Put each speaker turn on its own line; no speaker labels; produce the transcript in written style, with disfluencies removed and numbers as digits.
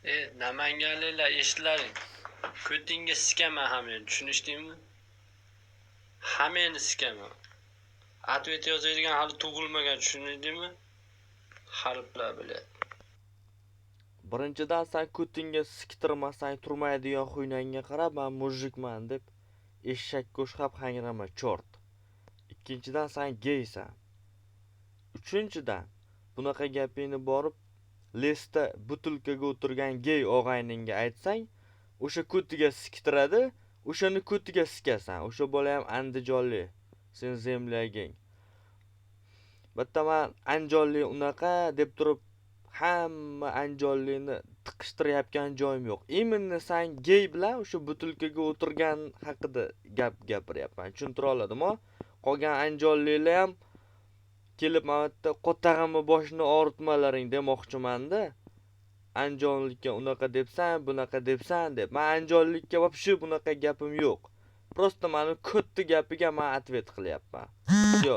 Namanganliklar eshiklaring. Ko'tingga sikaman hammani, tushunishdingmi? Hammani sikaman. Atvet yozadigan hali tug'ilmagan, tushundingmi? Harflar bilan.
Birinchidan sen ko'tingga siktirmasang turmaydigan xuynangga qarab, men mujikman deb eshak qo'shqab hangrama chort. Ikkinchidan sen geysan. Uchinchidan bunaqa gapingni borib lesda butulkaga o'tirgan gey og'ayningga aytsang, o'sha ko'tiga siktiradi, o'shani ko'tiga sikasan. O'sha bola ham andijonli. Sen zemlyaging. Bitta men andijonli unaqa deb turib hamma andijonlikni tiqishtirayotgan joyim yo'q. Именно sen gey bilan o'sha butulkaga o'tirgan haqida gap gapiryapman. Tushuntira oladimmi? Qolgan andijonliklar ham kelib mana bu yerda qotag'imni boshini og'ritmalaring demoqchiman-da. Andijonlikka unaqa debsan, bunaqa debsan deb. Men andijonlikka вообще bunaqa gapim yo'q. Просто meni ko'tti gapiga men atvet qilyapman. Yo.